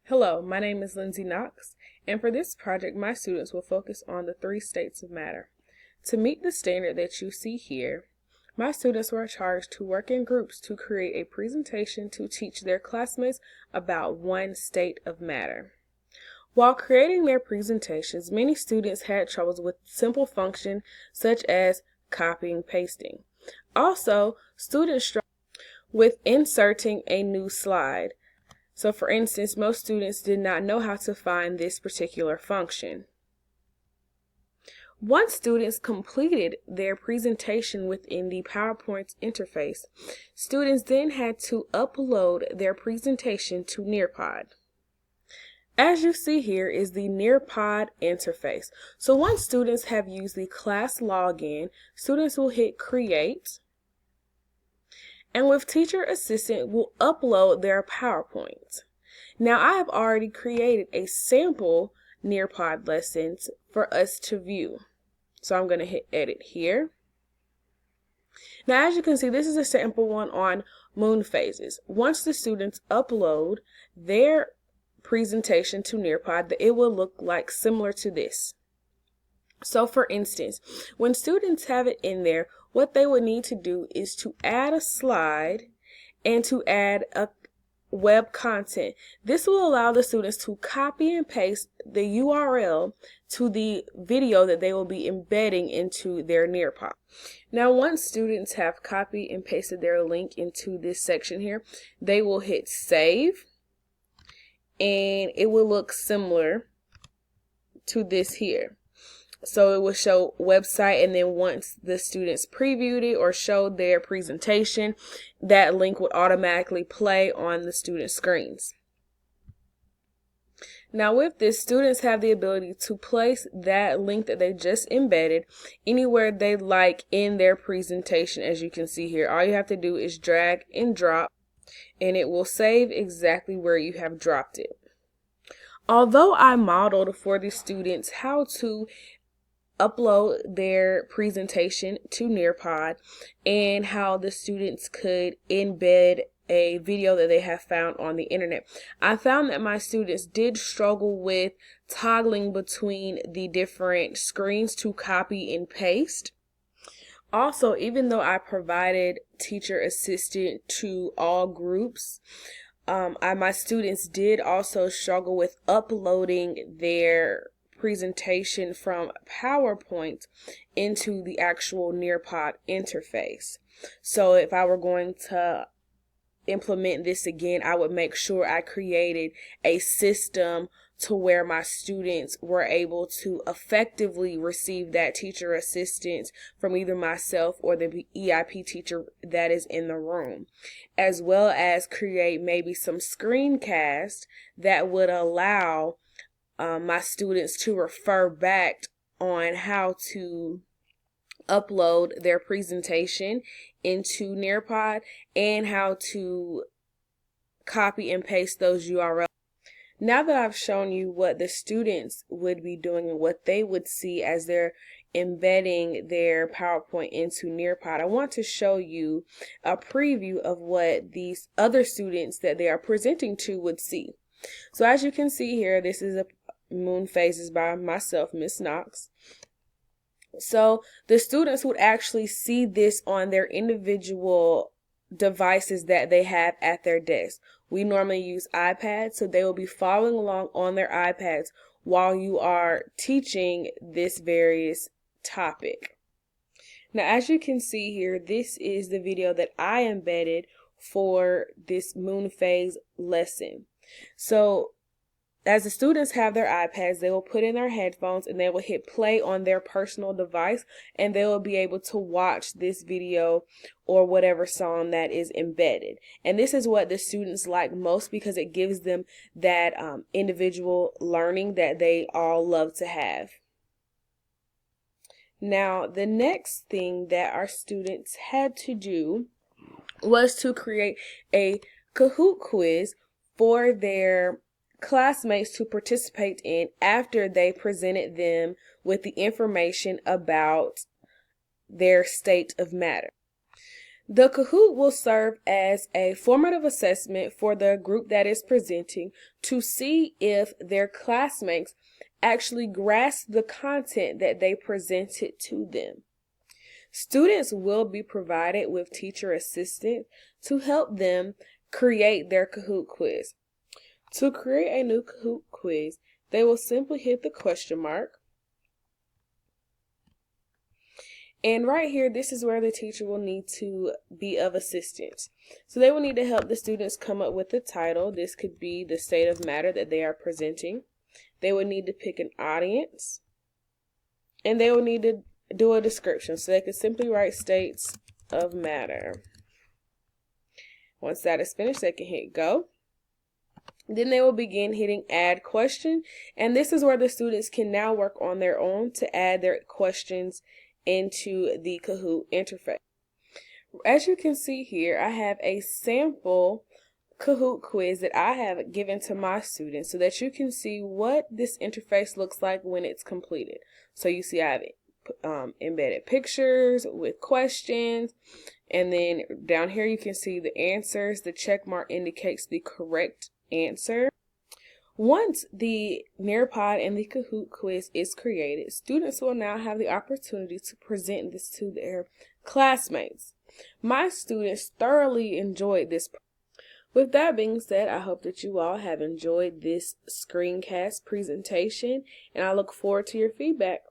Hello, my name is Lindsay Knox, and for this project, my students will focus on the three states of matter. To meet the standard that you see here, my students were charged to work in groups to create a presentation to teach their classmates about one state of matter. While creating their presentations, many students had troubles with simple functions such as copying and pasting. Also, students struggled with inserting a new slide. So for instance, most students did not know how to find this particular function. Once students completed their presentation within the PowerPoint interface, students then had to upload their presentation to Nearpod. As you see here is the Nearpod interface. So once students have used the class login, students will hit Create, and with Teacher Assistant will upload their PowerPoint. Now I have already created a sample Nearpod lessons for us to view. So I'm going to hit Edit here. Now as you can see, this is a sample one on moon phases. Once the students upload their presentation to Nearpod, it will look like similar to this. So for instance, when students have it in there, what they would need to do is to add a slide and to add a web content. This will allow the students to copy and paste the URL to the video that they will be embedding into their Nearpod. Now once students have copied and pasted their link into this section here, they will hit Save, and it will look similar to this here. So it will show website, and then once the students previewed it or showed their presentation, that link would automatically play on the student screens. Now with this, students have the ability to place that link that they just embedded anywhere they like in their presentation. As you can see here, all you have to do is drag and drop, and it will save exactly where you have dropped it. Although I modeled for the students how to upload their presentation to Nearpod and how the students could embed a video that they have found on the internet, I found that my students did struggle with toggling between the different screens to copy and paste. Also, even though I provided Teacher Assistant to all groups, my students did also struggle with uploading their presentation from PowerPoint into the actual Nearpod interface. So if I were going to implement this again, I would make sure I created a system to where my students were able to effectively receive that teacher assistance from either myself or the EIP teacher that is in the room, as well as create maybe some screencasts that would allow my students to refer back on how to upload their presentation into Nearpod and how to copy and paste those URLs. Now that I've shown you what the students would be doing and what they would see as they're embedding their PowerPoint into Nearpod, I want to show you a preview of what these other students that they are presenting to would see. So as you can see here, this is a moon phases by myself, Miss Knox. So the students would actually see this on their individual devices that they have at their desk. We normally use iPads, so they will be following along on their iPads while you are teaching this various topic. Now, as you can see here, this is the video that I embedded for this moon phase lesson. So as the students have their iPads, they will put in their headphones and they will hit play on their personal device, and they will be able to watch this video or whatever song that is embedded. And this is what the students like most because it gives them that individual learning that they all love to have. Now, the next thing that our students had to do was to create a Kahoot quiz for their classmates to participate in after they presented them with the information about their state of matter. The Kahoot will serve as a formative assessment for the group that is presenting to see if their classmates actually grasp the content that they presented to them. Students will be provided with teacher assistance to help them create their Kahoot quiz. To create a new Kahoot quiz, they will simply hit the question mark. And right here, this is where the teacher will need to be of assistance. So they will need to help the students come up with the title. This could be the state of matter that they are presenting. They would need to pick an audience. And they will need to do a description. So they could simply write states of matter. Once that is finished, they can hit go. Then they will begin hitting add question. And this is where the students can now work on their own to add their questions into the Kahoot interface. As you can see here, I have a sample Kahoot quiz that I have given to my students so that you can see what this interface looks like when it's completed. So you see I have embedded pictures with questions, and then down here you can see the answers. The check mark indicates the correct answer. Once the Nearpod and the Kahoot quiz is created, students will now have the opportunity to present this to their classmates. My students thoroughly enjoyed this. With that being said, I hope that you all have enjoyed this screencast presentation, and I look forward to your feedback.